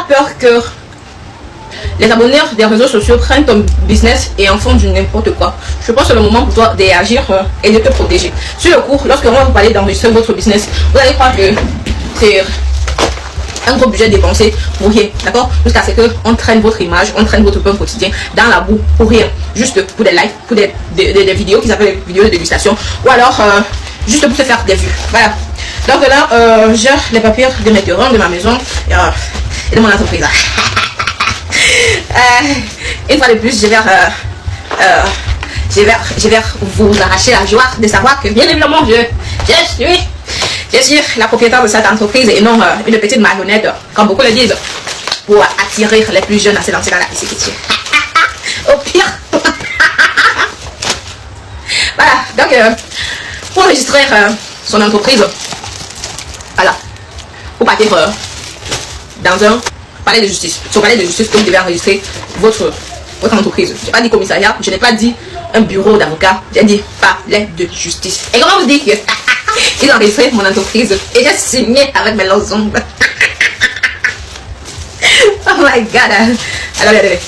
pas peur que les abonnés des réseaux sociaux prennent ton business et en font du n'importe quoi. Je pense que c'est le moment pour toi d'agir et de te protéger. Sur le cours, lorsque on va vous parler d'enregistrer votre business, vous allez croire que c'est un gros budget dépensé pour rien, d'accord? Jusqu'à ce qu'on traîne votre image, on traîne votre pain quotidien dans la boue pour rien. Juste pour des likes, pour des vidéos qui s'appellent des vidéos de dégustation, ou alors juste pour se faire des vues. Voilà. Donc là, j'ai les papiers de mes terrains, de ma maison et de mon entreprise. Une fois de plus, je vais vous arracher la joie de savoir que bien évidemment je suis la propriétaire de cette entreprise et non une petite marionnette, comme beaucoup le disent, pour attirer les plus jeunes à se lancer dans la pisciculture. Au pire. Voilà, donc pour enregistrer son entreprise, voilà, pour partir dans un palais de justice. Sur palais de justice, vous devez enregistrer votre entreprise. Je n'ai pas dit commissariat, je n'ai pas dit un bureau d'avocat, j'ai dit palais de justice. Et comment vous dites que ils ont enregistré mon entreprise et j'ai signé avec mes longs ongles. Oh my god. Alors regardez,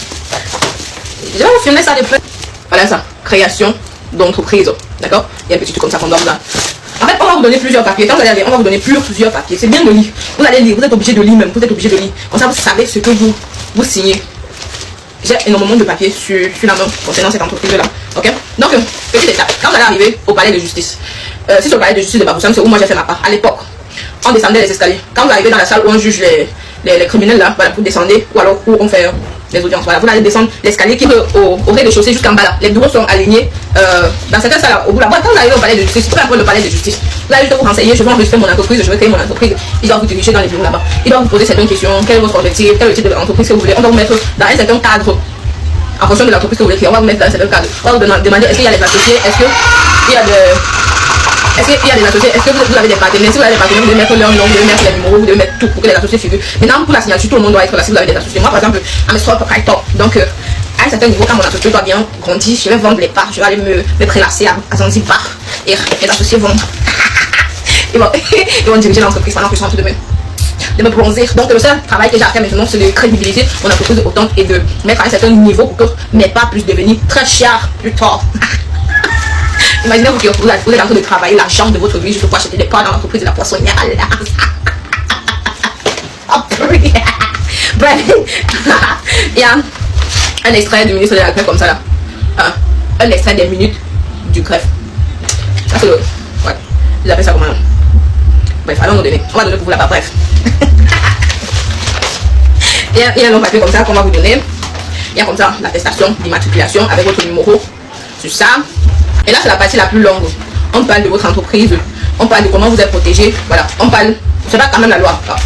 je vais vous filmer ça de peu. Voilà ça, création d'entreprise, d'accord? Il y a un petit truc comme ça qu'on doit là. En fait, on va vous donner plusieurs papiers. Quand vous allez aller, on va vous donner plusieurs papiers. C'est bien de lire. Vous allez lire, vous êtes obligé de lire même. Vous êtes obligé de lire. Comme ça, vous savez ce que vous signez. J'ai énormément de papiers sur la main concernant cette entreprise-là. Ok? Donc, petite étape. Quand vous allez arriver au palais de justice, si c'est au palais de justice de Baboussam, c'est où moi j'ai fait ma part. À l'époque, on descendait les escaliers. Quand vous arrivez dans la salle où on juge les criminels là, voilà, vous descendez, ou alors où on fait les audiences. Voilà, vous allez descendre l'escalier qui est au rez-de-chaussée jusqu'en bas là. Les bureaux sont alignés dans certaines salles au bout là. Quand vous arrivez au palais de justice, peu importe le palais de justice, vous allez juste vous renseigner, je veux enregistrer mon entreprise, je veux créer mon entreprise. Ils doivent vous diriger dans les bureaux là-bas. Ils doivent vous poser certaines questions. Quel est votre objectif? Quel est le type d'entreprise que vous voulez? On doit vous mettre dans un certain cadre. En fonction de l'entreprise que vous voulez créer, on va vous mettre dans un certain cadre. On va vous demander est-ce qu'il y a des associés, est-ce qu'il y a des associés, est-ce que vous avez des partenaires? Si vous avez des partenaires, vous devez mettre leur nom, vous devez mettre les numéros, vous devez mettre tout pour que les associés figurent. Maintenant, pour la signature, tout le monde doit être là si vous avez des associés. Moi, par exemple, à mes soins, donc à un certain niveau, quand mon entreprise doit bien grandir, je vais vendre les parts, je vais aller me prélasser à Zanzibar. Et mes associés vont ils vont diriger l'entreprise pendant que je suis en train de me bronzer. Donc le seul travail que j'ai à faire maintenant, c'est de crédibiliser mon entreprise autant et de mettre à un certain niveau pour que mes parts puissent devenir très chères plus tard. Imaginez-vous que vous êtes en train de travailler l'argent de votre vie juste pour acheter des parts dans l'entreprise de la poissonnière. Bref, il y a un extrait du ministre de la Greffe comme ça là. Un extrait des minutes du greffe. Ça c'est le... Ouais, ils appellent ça comment? Bref, allons nous donner. On va donner pour vous là-bas, bref. Il y a un long papier comme ça qu'on va vous donner. Il y a comme ça l'attestation d'immatriculation avec votre numéro sur ça. Et là, c'est la partie la plus longue. On parle de votre entreprise. On parle de comment vous êtes protégé. Voilà, on parle. C'est pas quand même la loi. Alors,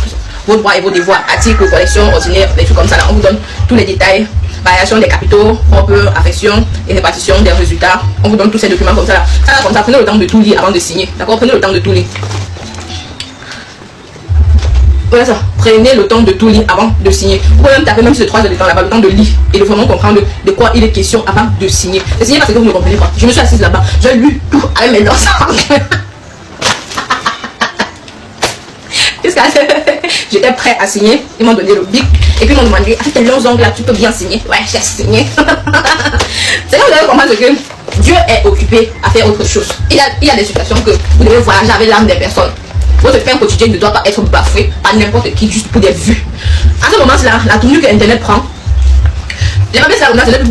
vos droits et vos devoirs, articles, collections, ordinaires, des trucs comme ça. Là, on vous donne tous les détails. Variation des capitaux, propre, affection et répartition des résultats. On vous donne tous ces documents comme ça là. Ça là, comme ça, prenez le temps de tout lire avant de signer. D'accord? Prenez le temps de tout lire. Voilà ça, prenez le temps de tout lire avant de signer. Vous pouvez même taper, même si c'est 3 heures de temps là-bas, le temps de lire et de vraiment comprendre de quoi il est question avant de signer. De signer parce que vous ne comprenez pas. Je me suis assise là-bas, j'ai lu tout avec mes dents. Jusqu'à ce que j'étais prêt à signer, ils m'ont donné le bic et puis ils m'ont demandé avec tes longs ongles là, tu peux bien signer. Ouais, j'ai signé. C'est là que vous allez comprendre que Dieu est occupé à faire autre chose. Il y a des situations que vous devez voyager avec l'âme des personnes. Votre pain quotidien ne doit pas être bafoué par n'importe qui juste pour des vues. À ce moment-là, la tournure que Internet prend, je m'appelle ça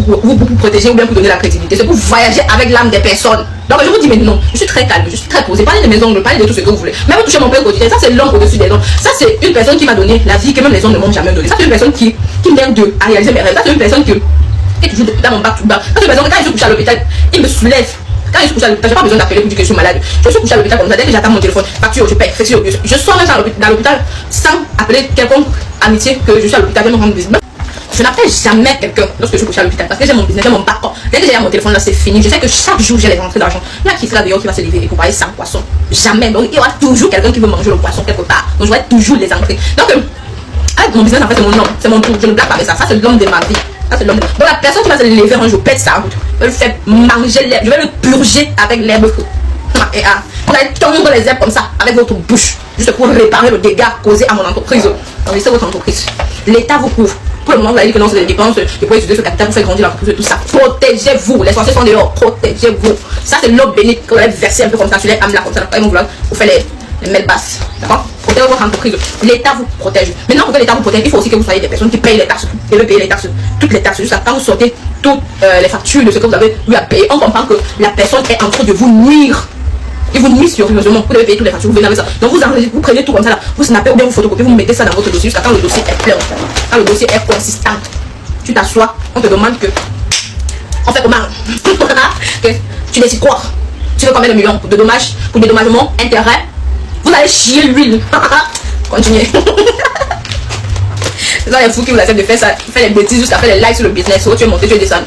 pour vous protéger ou bien pour donner la crédibilité. C'est pour voyager avec l'âme des personnes. Donc je vous dis maintenant, je suis très calme, je suis très posée. Parlez de mes ongles, parlez de tout ce que vous voulez. Même toucher mon pain quotidien, ça c'est l'homme au-dessus des hommes. Ça c'est une personne qui m'a donné la vie que même les hommes ne m'ont jamais donné. Ça c'est une personne qui m'aide à réaliser mes rêves. Ça c'est une personne qui est toujours dans mon bac tout bas. Ça c'est une personne quand je suis couché à l'hôpital, il me soulève. Quand je suis couché à l'hôpital, j'ai pas besoin d'appeler pour dire que je suis malade. Je suis couché à l'hôpital comme ça, dès que j'attends mon téléphone, facture, je paye, facture. Je sors même dans l'hôpital sans appeler quelconque amitié que je suis à l'hôpital, de me rendre visite. Je n'appelle jamais quelqu'un lorsque je suis couché à l'hôpital parce que j'ai mon business, j'ai mon bac. Dès que j'ai mon téléphone là, c'est fini. Je sais que chaque jour j'ai les rentrées d'argent. Il y a qui sera dehors qui va se lever et pour parler sans poisson. Jamais. Donc il y aura toujours quelqu'un qui veut manger le poisson quelque part. Donc je vais toujours les entrées. Donc avec mon business en fait c'est mon nom, c'est mon tour. Je ne blague pas avec ça. Ça c'est l'homme de ma vie. Donc la personne qui va se lever un jour pète sa route, je vais le faire manger l'herbe, je vais le purger avec l'herbe. Et vous allez tondre les herbes comme ça avec votre bouche, juste pour réparer le dégât causé à mon entreprise. Enregistrez votre entreprise. L'État vous couvre. Pour le moment, vous avez dit que non, c'est des dépenses, vous pouvez utiliser ce capital pour faire grandir l'entreprise et tout ça. Protégez-vous. Les sorciers sont dehors. Protégez-vous. Ça, c'est l'eau bénite que vous allez verser un peu comme ça sur les âmes là, comme ça. Ils vont vouloir vous faire les mêles basses. D'accord? Protégez votre entreprise. L'État vous protège. Maintenant, pour que l'État vous protège, il faut aussi que vous soyez des personnes qui payent les taxes. Et vous payez les taxes. Toutes les taxes. Jusqu'à quand vous sortez toutes les factures de ce que vous avez eu à payer. On comprend que la personne est en train de vous nuire. Et vous nuisez sérieusement. Vous devez payer toutes les factures. Vous venez avec ça. Donc vous prenez tout comme ça là. Vous snappez ou bien vous photocopiez. Vous mettez ça dans votre dossier jusqu'à quand le dossier est plein. Quand le dossier est consistant. Tu t'assois. On te demande que. On fait comment? Que tu décides quoi? Tu veux combien de millions de dommages, pour dédommagement, intérêt? Vous allez chier l'huile. Continuez. C'est ça les fous qui vous acceptent de faire ça, faire les bêtises jusqu'à faire les likes sur le business. Tu es monté, tu es descendu.